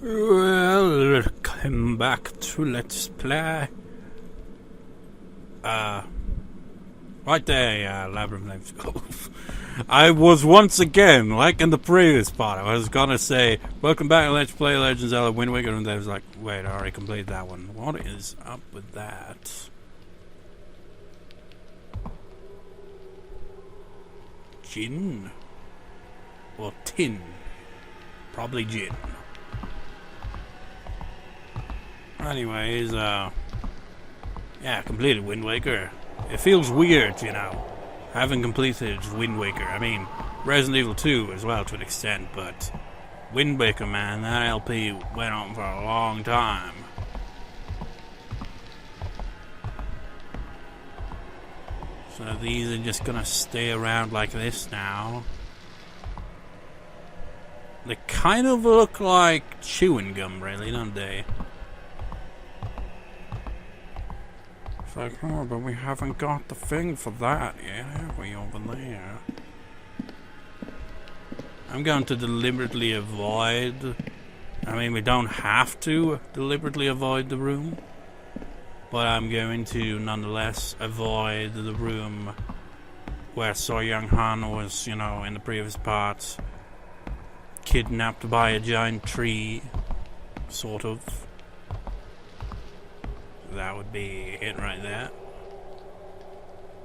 Welcome back to Let's Play. Right there, Labyrinth Cove. I was once again, like in the previous part, I was gonna say, welcome back to Let's Play Legend of Zelda Wind Waker, and I was like, wait, I already completed that one. What is up with that? Gin? Or tin? Probably gin. Anyways, yeah, completed Wind Waker. It feels weird, you know, having completed Wind Waker. I mean, Resident Evil 2 as well to an extent, but Wind Waker, man, that LP went on for a long time. So these are just gonna stay around like this now. They kind of look like chewing gum, really, don't they? It's like, oh, but we haven't got the thing for that yet, have we, over there? I'm going to deliberately avoid... I mean, we don't have to deliberately avoid the room, but I'm going to, nonetheless, avoid the room where So Young Han was, you know, in the previous parts, kidnapped by a giant tree, sort of. That would be it right there.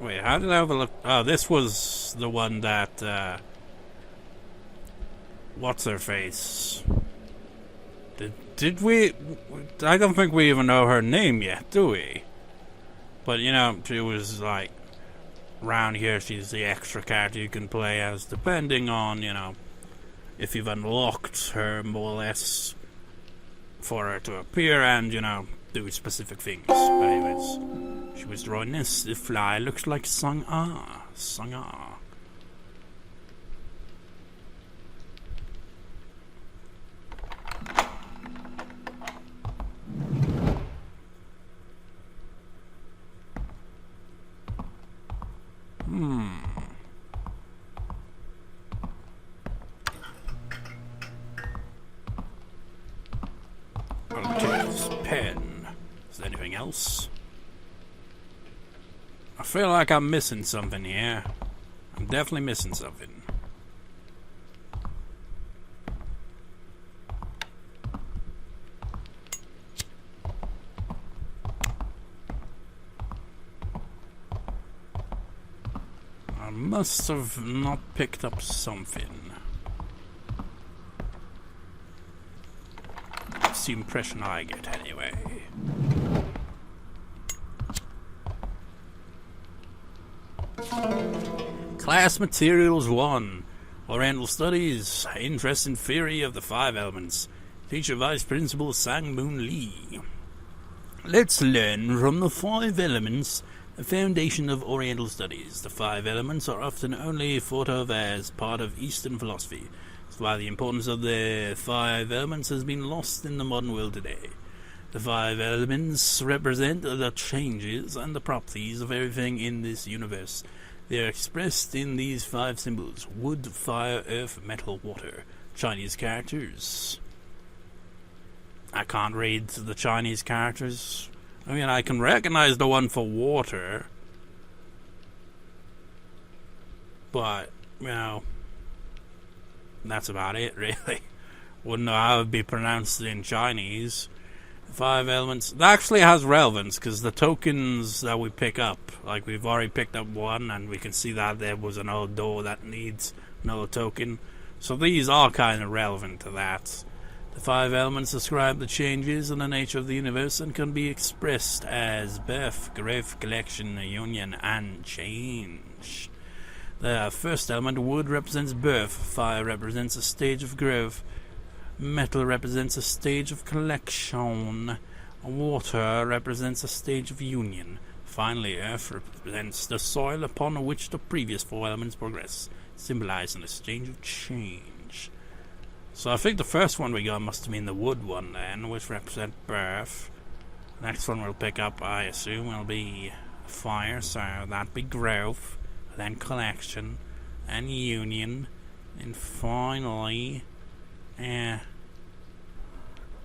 Wait, how did I overlook? Oh, this was the one that, what's her face? Did we? I don't think we even know her name yet, do we? But, you know, she was like, around here, she's the extra character you can play as, depending on, you know, if you've unlocked her, more or less, for her to appear and, you know, do specific things. But anyways, she was drawing this. The fly looks like Sang-ah. Sang-ah. I'll take this pen. Is there anything else? I feel like I'm missing something here. I'm definitely missing something. I must have not picked up something. That's the impression I get anyway. Class Materials 1. Oriental Studies. Interest in Theory of the Five Elements. Teacher Vice Principal Sang Moon Lee. Let's learn from the five elements, the foundation of Oriental Studies. The five elements are often only thought of as part of Eastern philosophy. That's why the importance of the five elements has been lost in the modern world today. The five elements represent the changes and the properties of everything in this universe. They are expressed in these five symbols: wood, fire, earth, metal, water. Chinese characters. I can't read the Chinese characters. I mean, I can recognize the one for water. But, you know, that's about it, really. Wouldn't know how it would be pronounced in Chinese. Five elements. That actually has relevance, because the tokens that we pick up, like we've already picked up one, and we can see that there was another door that needs another token. So these are kind of relevant to that. The five elements describe the changes in the nature of the universe and can be expressed as birth, growth, collection, union, and change. The first element, wood, represents birth. Fire represents a stage of growth. Metal represents a stage of collection. Water represents a stage of union. Finally, earth represents the soil upon which the previous four elements progress, symbolizing a stage of change. So I think the first one we got must have been the wood one then, which represents birth. Next one we'll pick up, I assume, will be fire, so that'd be growth, then collection, and union, and finally,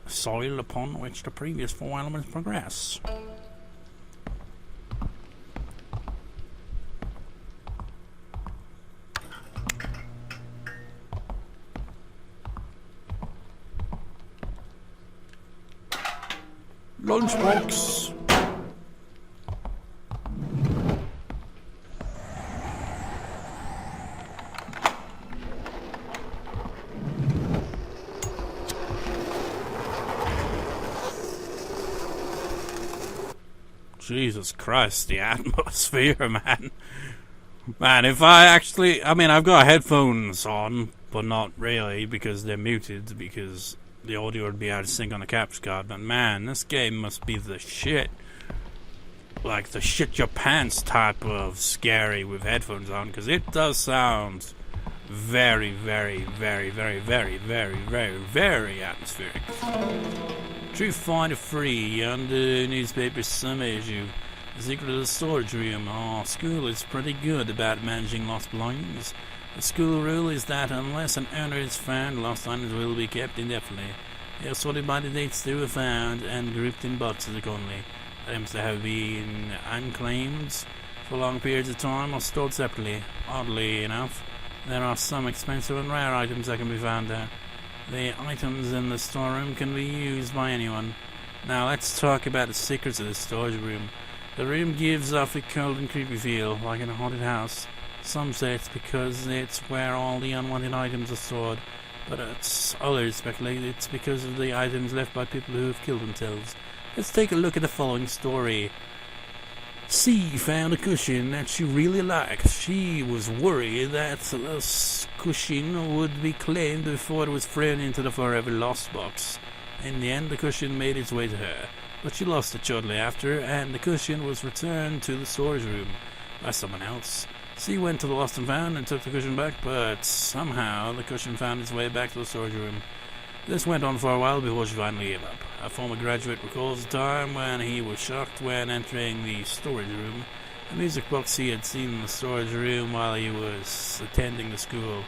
soil upon which the previous 4 elements progress. Lunchbox! Jesus Christ, the atmosphere, man. Man, if I mean, I've got headphones on, but not really, because they're muted, because the audio would be out of sync on the capture card. But man, this game must be the shit. Like the shit your pants type of scary with headphones on, because it does sound very, very, very, very, very, very, very, very atmospheric. Truth Finder Free on the newspaper some issue. The secret of the storage room. Oh, school is pretty good about managing lost belongings. The school rule is that unless an owner is found, lost items will be kept indefinitely. They are sorted by the dates they were found and grouped in boxes accordingly. Items that have been unclaimed for long periods of time are stored separately. Oddly enough, there are some expensive and rare items that can be found there. The items in the storeroom can be used by anyone. Now let's talk about the secrets of the storage room. The room gives off a cold and creepy feel, like in a haunted house. Some say it's because it's where all the unwanted items are stored, but others speculate it's because of the items left by people who have killed themselves. Let's take a look at the following story. C found a cushion that she really liked. She was worried that the cushion would be claimed before it was thrown into the forever lost box. In the end, the cushion made its way to her, but she lost it shortly after, and the cushion was returned to the storage room by someone else. C went to the lost and found and took the cushion back, but somehow the cushion found its way back to the storage room. This went on for a while before she finally gave up. A former graduate recalls a time when he was shocked when entering the storage room. The music box he had seen in the storage room while he was attending the school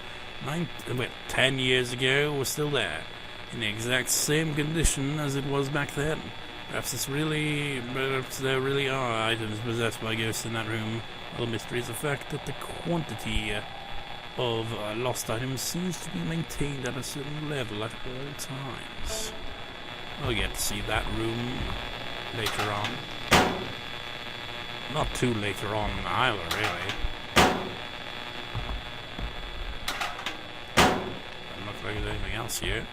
10 years ago was still there, in the exact same condition as it was back then. Perhaps there really are items possessed by ghosts in that room. The mystery is the fact that the quantity of lost items seems to be maintained at a certain level at all times. We'll get to see that room later on. Not too later on either, really. Doesn't look like there's anything else here.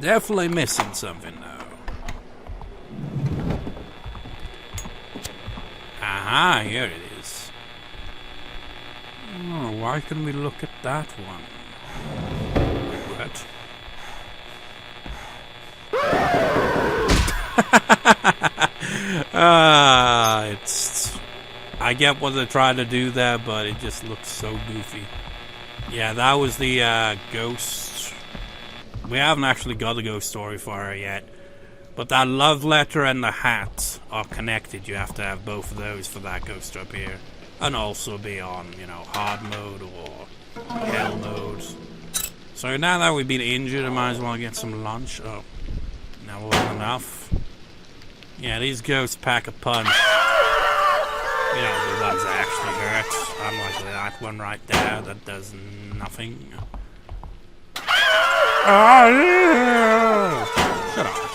Definitely missing something, though. Aha, here it is. Oh, why can we look at that one? What? I get what they're trying to do there, but it just looks so goofy. Yeah, that was the ghost. We haven't actually got a ghost story for her yet, but that love letter and the hat are connected. You have to have both of those for that ghost to appear, and also be on, hard mode or hell mode. So now that we've been injured, I might as well get some lunch. Oh, that wasn't enough. Yeah, these ghosts pack a punch. The ones that actually hurt, unlike that one right there that does nothing. Shut up.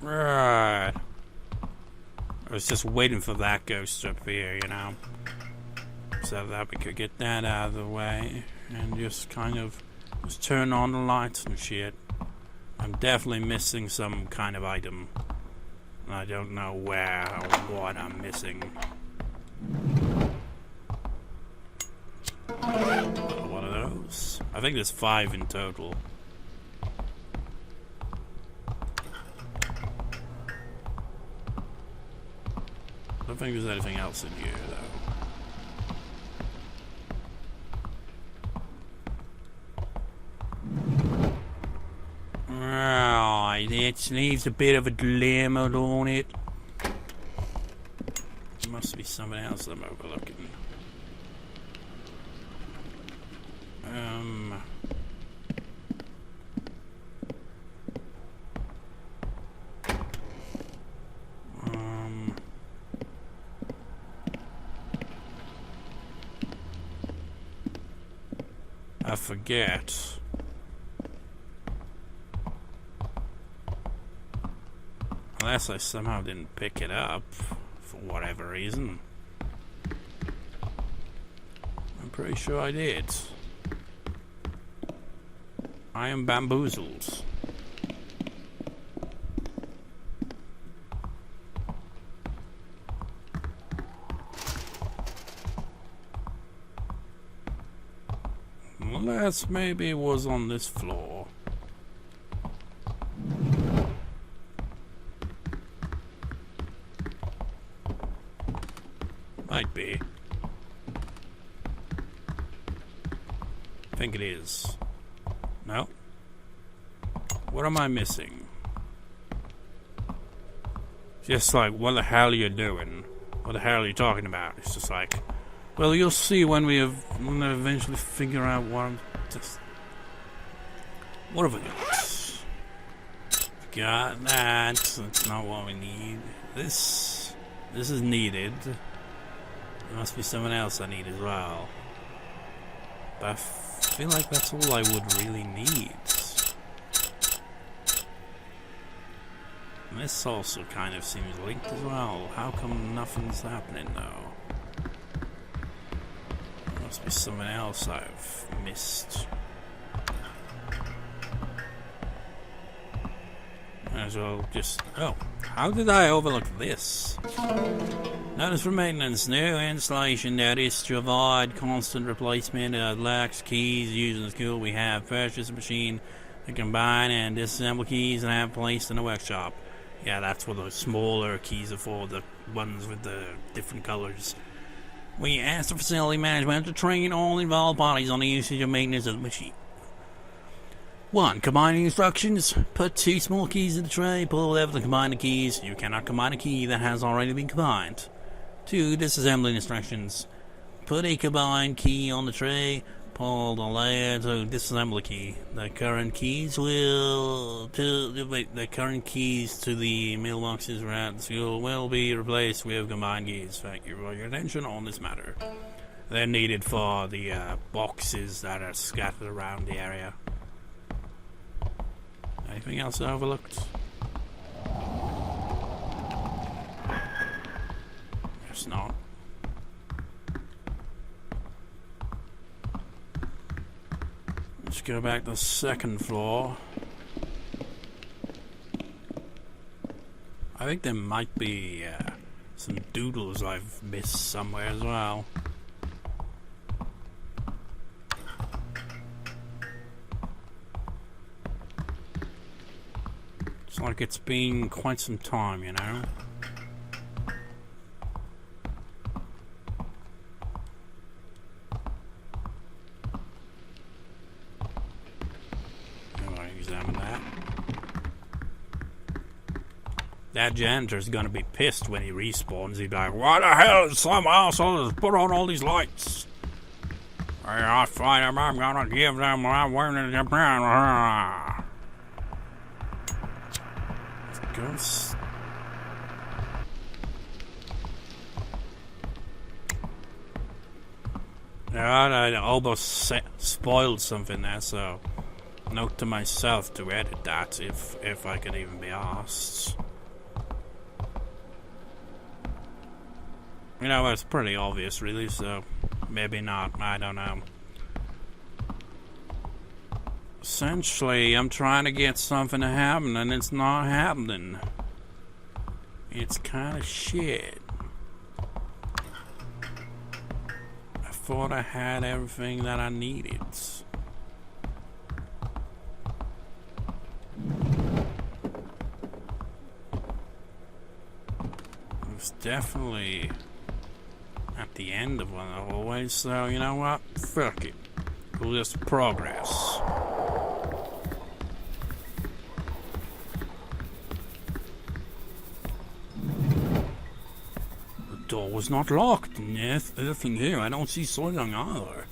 Right. I was just waiting for that ghost to appear, so that we could get that out of the way and just just turn on the lights and shit. I'm definitely missing some kind of item. I don't know where or what I'm missing. One of those. I think there's 5 in total. I don't think there's anything else in here, though. Right. It leaves a bit of a dilemma, don't it? There must be something else I'm overlooking. I forget. Unless I somehow didn't pick it up for whatever reason. I'm pretty sure I did. I am bamboozled. Unless maybe it was on this floor. Might be. I think it is. No? What am I missing? Just like, what the hell are you doing? What the hell are you talking about? It's just like, well, you'll see when we eventually figure out what I'm just... What have we got? Got that. That's not what we need. This is needed. There must be someone else I need as well. But I feel like that's all I would really need. And this also kind of seems linked as well. How come nothing's happening though? There must be someone else I've missed. Might as well just... Oh, how did I overlook this? Notice for maintenance, new installation that is to avoid constant replacement of locks, keys used in school. We have purchased a machine to combine and disassemble keys and have placed in the workshop. Yeah, that's what the smaller keys are for, the ones with the different colors. We asked the facility management to train all involved parties on the usage and maintenance of the machine. 1. Combining instructions. Put 2 small keys in the tray. Pull the lever to combine the keys. You cannot combine a key that has already been combined. 2. Disassembling instructions. Put a combined key on the tray. Pull the lever to disassemble the key. The current keys to the mailboxes around the school will be replaced with combined keys. Thank you for your attention on this matter. They're needed for the boxes that are scattered around the area. Anything else I overlooked? Guess not. Let's go back to the second floor. I think there might be some doodles I've missed somewhere as well. It's like it's been quite some time, you know? I'm gonna examine that. That janitor's gonna be pissed when he respawns. He'd be like, why the hell is some asshole has put on all these lights? I fight them, I'm gonna give them what I'm wearing in Japan. Ghost. I almost spoiled something there, so note to myself to edit that if I could even be asked. You know, it's pretty obvious, really, so maybe not. I don't know. Essentially, I'm trying to get something to happen, and it's not happening. It's kind of shit. I thought I had everything that I needed. It was definitely at the end of one of the hallways, so you know what? Fuck it. We'll just progress. door was not locked. Nothing here. I don't see So Young either.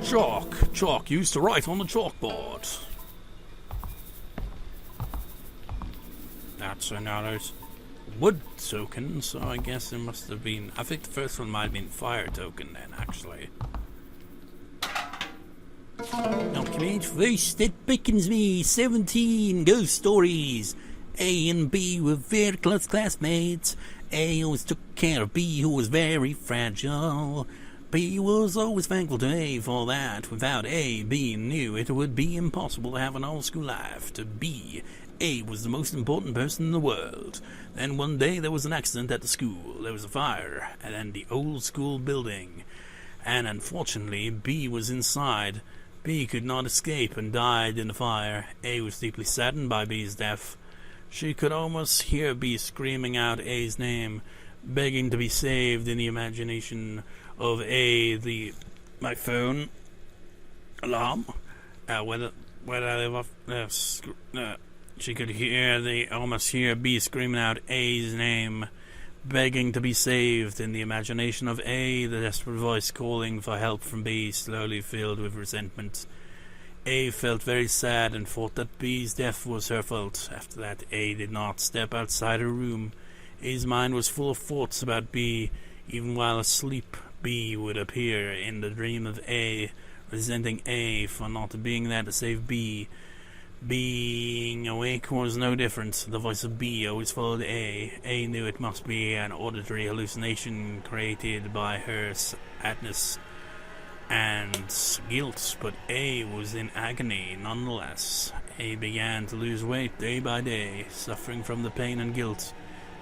Chalk used to write on the chalkboard. That's another wood token, so I guess it must have been... I think the first one might have been fire token then, actually. Document first, it beckons me 17 ghost stories. A and B were very close classmates. A always took care of B, who was very fragile. B was always thankful to A for that. Without A, B knew it would be impossible to have an old school life. To B, A was the most important person in the world. Then one day there was an accident at the school. There was a fire in the old school building. And unfortunately, B was inside. B could not escape and died in the fire. A was deeply saddened by B's death. She could almost hear B screaming out A's name, begging to be saved in the imagination of A. My phone alarm. She could almost hear B screaming out A's name, begging to be saved in the imagination of A. The desperate voice calling for help from B slowly filled with resentment. A felt very sad and thought that B's death was her fault. After that, A did not step outside her room. A's mind was full of thoughts about B. Even while asleep, B would appear in the dream of A, resenting A for not being there to save B. Being awake was no different. The voice of B always followed A. A knew it must be an auditory hallucination created by her sadness and guilt, but A was in agony nonetheless. A began to lose weight day by day, suffering from the pain and guilt.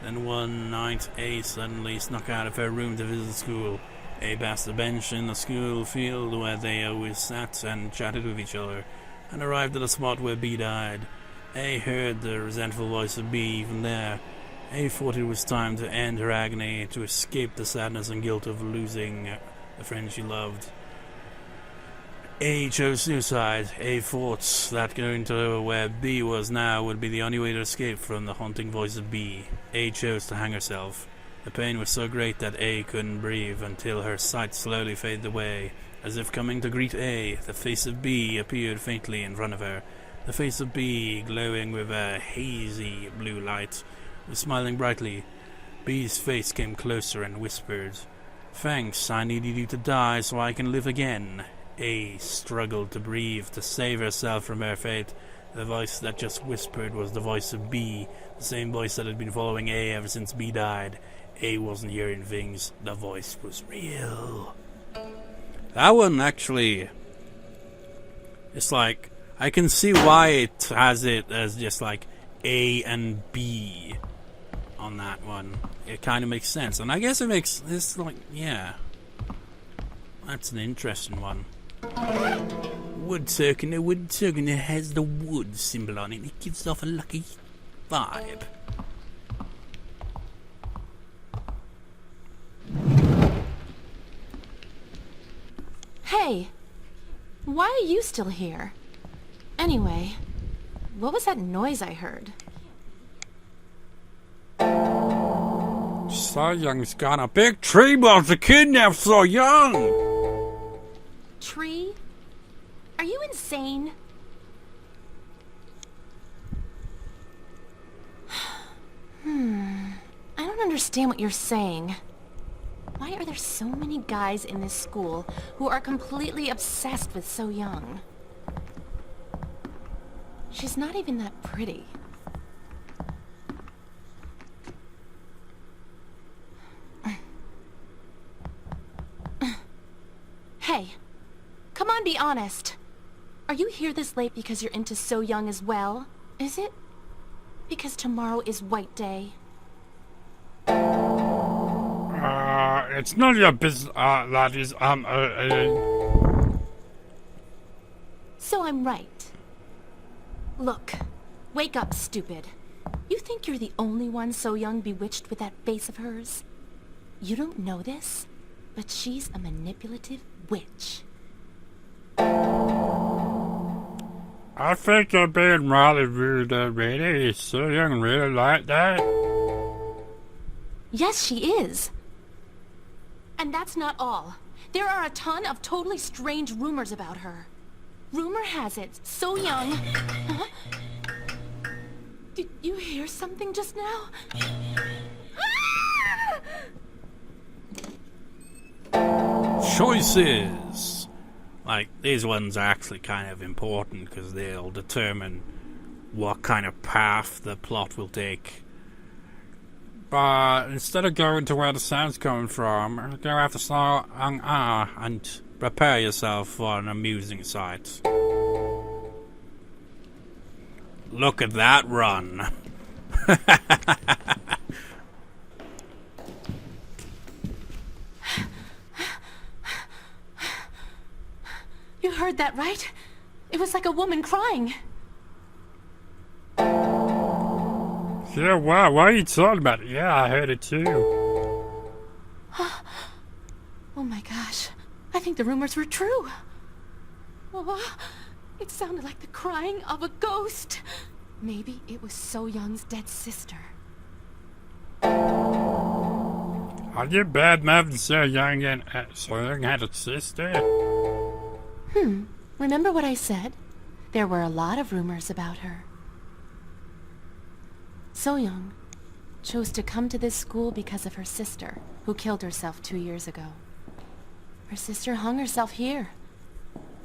Then one night, A suddenly snuck out of her room to visit school. A passed the bench in the school field where they always sat and chatted with each other, and arrived at the spot where B died. A heard the resentful voice of B even there. A thought it was time to end her agony, to escape the sadness and guilt of losing the friend she loved. A chose suicide. A thought that going to where B was now would be the only way to escape from the haunting voice of B. A chose to hang herself. The pain was so great that A couldn't breathe until her sight slowly faded away. As if coming to greet A, the face of B appeared faintly in front of her. The face of B, glowing with a hazy blue light, was smiling brightly. B's face came closer and whispered, "Thanks, I needed you to die so I can live again." A struggled to breathe, to save herself from her fate. The voice that just whispered was the voice of B, the same voice that had been following A ever since B died. A wasn't hearing things. The voice was real. That one, actually, it's like, I can see why it has it as just like A and B on that one. It kind of makes sense. And I guess it makes, it's like, yeah. That's an interesting one. Wood token that has the wood symbol on it. It gives off a lucky vibe. Hey, why are you still here? Anyway, what was that noise I heard? So Young's got a big tree about to kidnap So Young. Tree? Are you insane? I don't understand what you're saying. Why are there so many guys in this school who are completely obsessed with So Young? She's not even that pretty. Hey, come on, be honest. Are you here this late because you're into So Young as well? Is it because tomorrow is White Day? It's none of your business, laddies. So I'm right. Look, wake up, stupid. You think you're the only one So Young bewitched with that face of hers? You don't know this, but she's a manipulative witch. I think you're being rather rude already. Is So Young really like that? Yes, she is. And that's not all. There are a ton of totally strange rumors about her. Rumor has it, So Young... Huh? Did you hear something just now? Choices! Like, these ones are actually kind of important because they'll determine what kind of path the plot will take. But instead of going to where the sound's coming from, you're gonna have to slow and prepare yourself for an amusing sight. Look at that run! You heard that, right? It was like a woman crying. Yeah, wow, why are you talking about it? Yeah, I heard it too. Oh my gosh. I think the rumors were true. Oh, it sounded like the crying of a ghost. Maybe it was So Young's dead sister. Are you bad mouthing So Young and So Young had a sister? Remember what I said? There were a lot of rumors about her. So Young chose to come to this school because of her sister, who killed herself 2 years ago. Her sister hung herself here,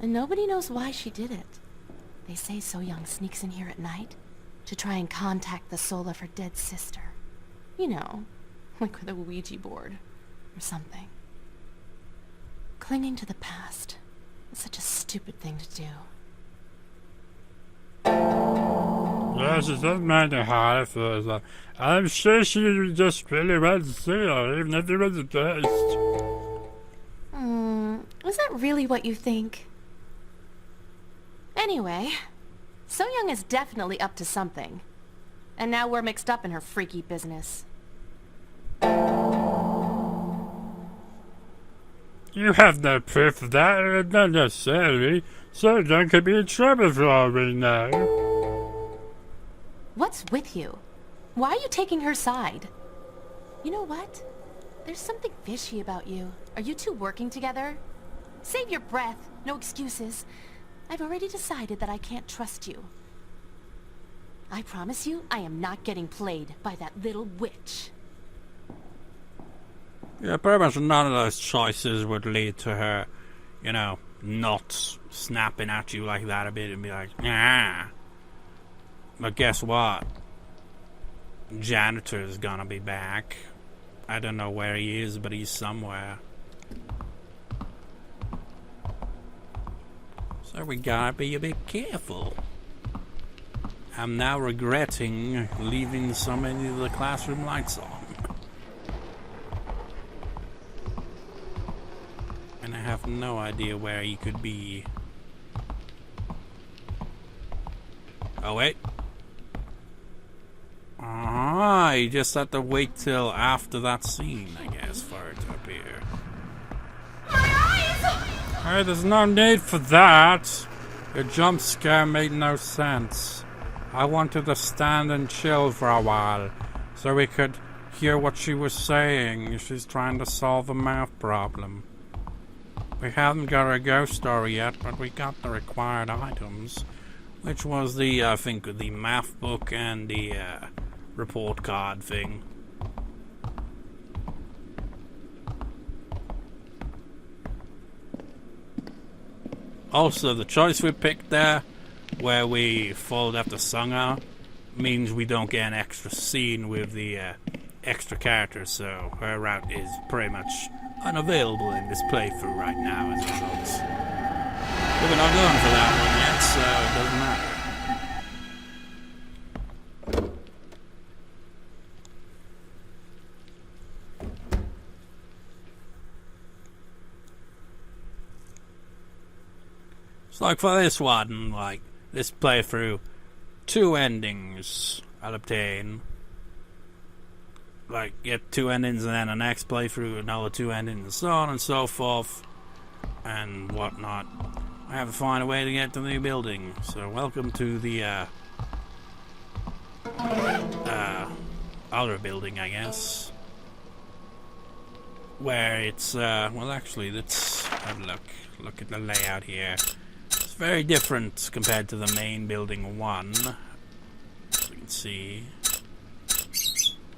and nobody knows why she did it. They say So Young sneaks in here at night to try and contact the soul of her dead sister. You know, like with a Ouija board or something. Clinging to the past is such a stupid thing to do. Yes, it doesn't matter how it feels. I'm sure she just really wants to see her, even if it was a test. Is that really what you think? Anyway, So Young is definitely up to something. And now we're mixed up in her freaky business. You have no proof of that, not necessarily. So Young could be in trouble for all we know. What's with you? Why are you taking her side? You know what? There's something fishy about you. Are you two working together? Save your breath. No excuses. I've already decided that I can't trust you. I promise you, I am not getting played by that little witch. Yeah, pretty much none of those choices would lead to her, you know, not snapping at you like that a bit and be like, nah. But guess what? Janitor's gonna be back. I don't know where he is, but he's somewhere. So we gotta be a bit careful. I'm now regretting leaving so many of the classroom lights on. And I have no idea where he could be. Oh wait. You just have to wait till after that scene, I guess, for it to appear. Hey, there's no need for that. Your jump scare made no sense. I wanted to stand and chill for a while, so we could hear what she was saying. She's trying to solve a math problem. We haven't got a ghost story yet, but we got the required items, which was the, I think, the math book and the report card thing. Also, the choice we picked there, where we followed after Sangha, means we don't get an extra scene with the extra characters, so her route is pretty much unavailable in this playthrough right now as a result. But we're not going for that one yet, so it doesn't matter. So like for this one, like this playthrough, 2 endings I'll obtain. Like get 2 endings and then the next playthrough another 2 endings and so on and so forth and whatnot. I have to find a way to get to the new building. So welcome to the other building, I guess. Where it's well, actually, let's have a look. Look at the layout here. It's very different compared to the main building 1. As you can see.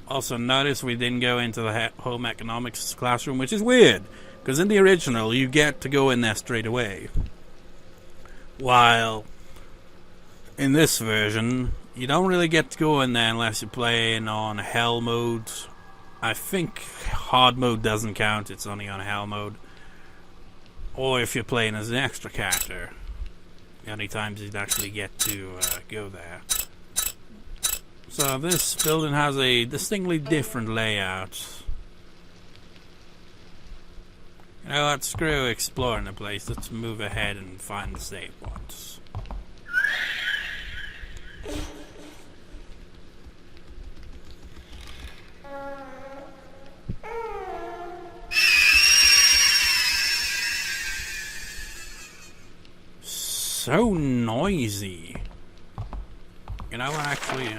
Also, notice we didn't go into the home economics classroom, which is weird, because in the original you get to go in there straight away. While in this version, you don't really get to go in there unless you're playing on hell mode. I think hard mode doesn't count, it's only on hell mode. Or if you're playing as an extra character. The only times you'd actually get to go there. So this building has a distinctly different layout. You know what, screw exploring the place, let's move ahead and find the save points. So noisy. You know what, actually,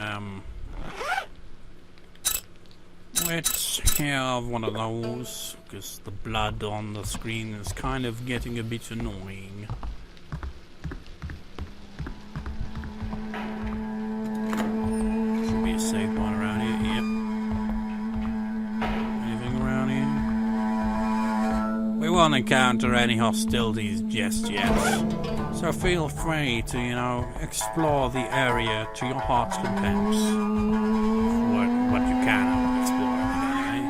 let's have one of those, because the blood on the screen is kind of getting a bit annoying. Should be a safe point around here, yep. Anything around here? We won't encounter any hostilities just yet. So feel free to, you know, explore the area to your heart's content. What you can explore, anyway.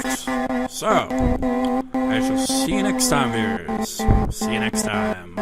Saved! So, I shall see you next time, viewers. See you next time.